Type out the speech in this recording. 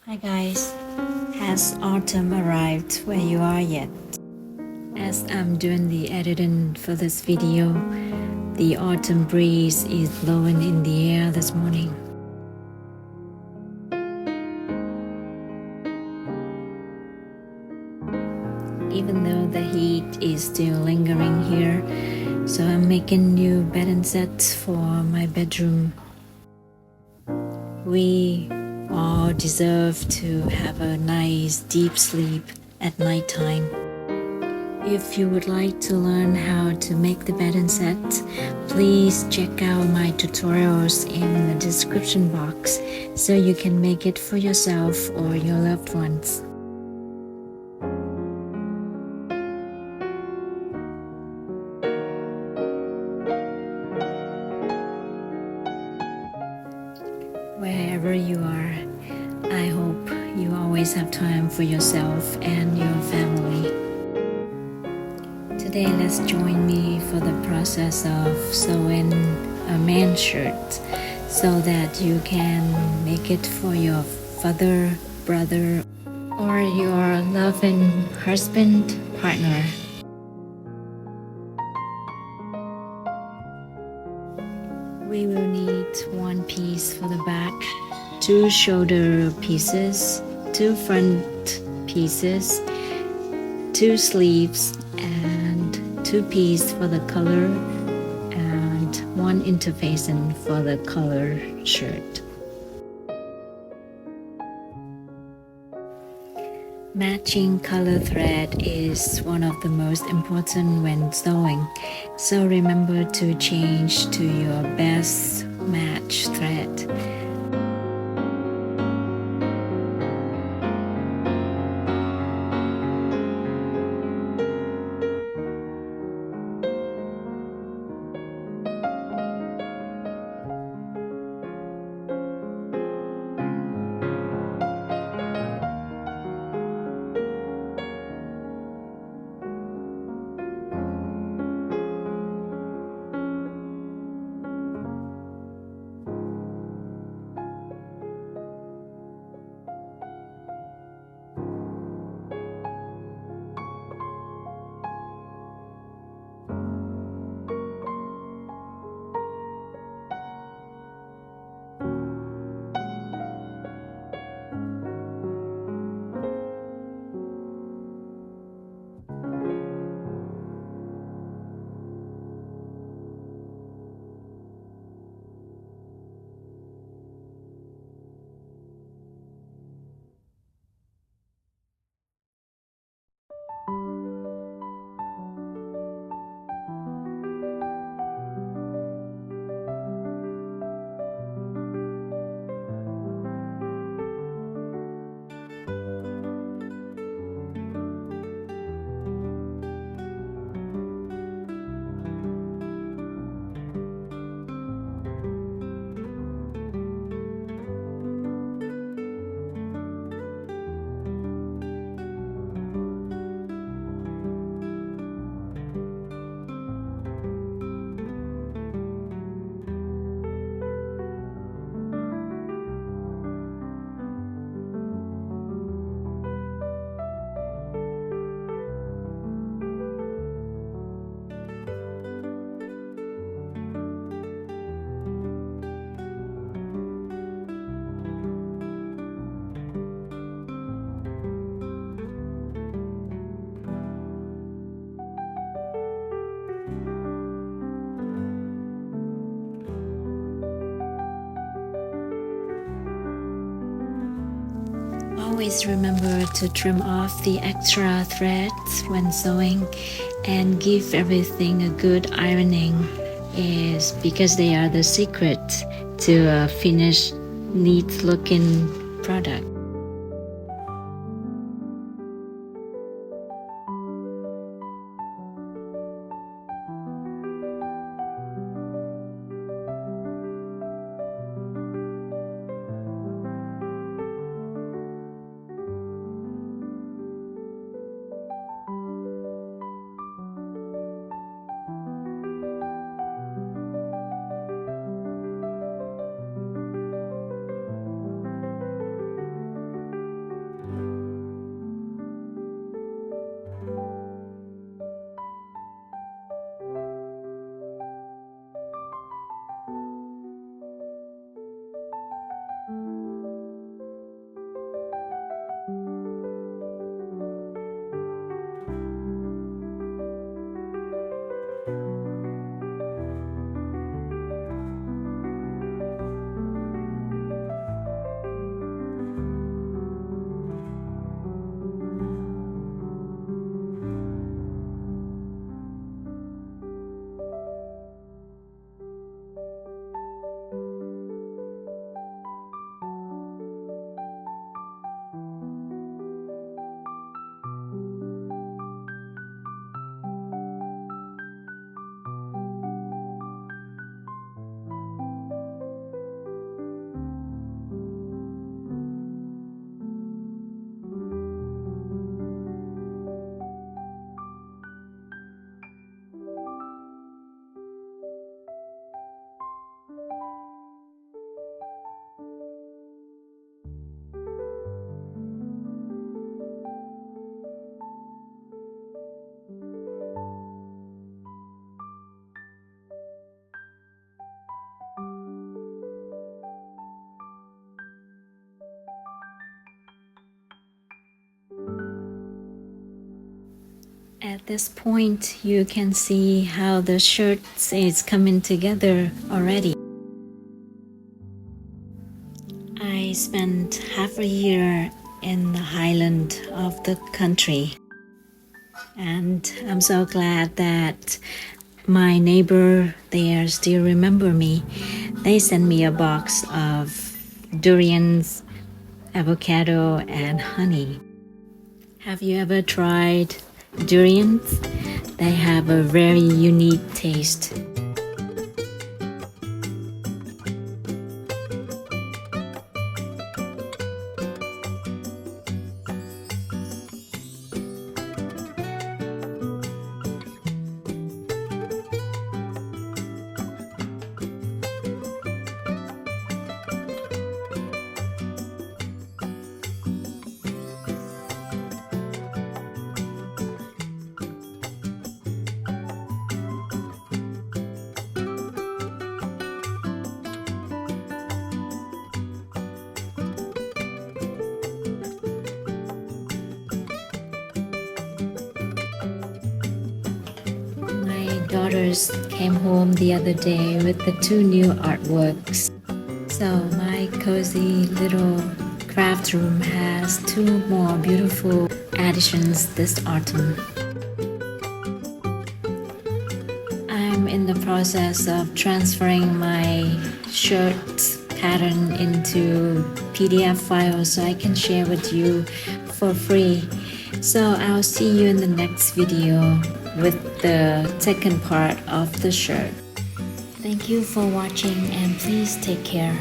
Hi guys, has autumn arrived where you are yet? As I'm doing the editing for this video, the autumn breeze is blowing in the air this morning. Even though the heat is still lingering here, so I'm making new bedding sets for my bedroom. We all deserve to have a nice deep sleep at nighttime. If you would like to learn how to make the bedding set, please check out my tutorials in the description box so you can make it for yourself or your loved ones. Wherever you are, I hope you always have time for yourself and your family. Today, let's join me for the process of sewing a man's shirt so that you can make it for your father, brother, or your loving husband, partner. We will need one piece for the back, two shoulder pieces, two front pieces, two sleeves, and two pieces for the color, and one interfacing for the color shirt. Matching color thread is one of the most important when sewing, so remember to change to your best match thread. Always remember to trim off the extra threads when sewing and give everything a good ironing, is because they are the secret to a finished, neat looking product. At this point, you can see how the shirt is coming together already. I spent half a year in the highland of the country, and I'm so glad that my neighbor there still remember me. They sent me a box of durians, avocado, and honey. Have you ever tried durians? They have a very unique taste. My daughters came home the other day with the 2 new artworks. So my cozy little craft room has 2 more beautiful additions this autumn. I'm in the process of transferring my shirt pattern into PDF files so I can share with you for free. So I'll see you in the next video with the second part of the shirt. Thank you for watching and please take care.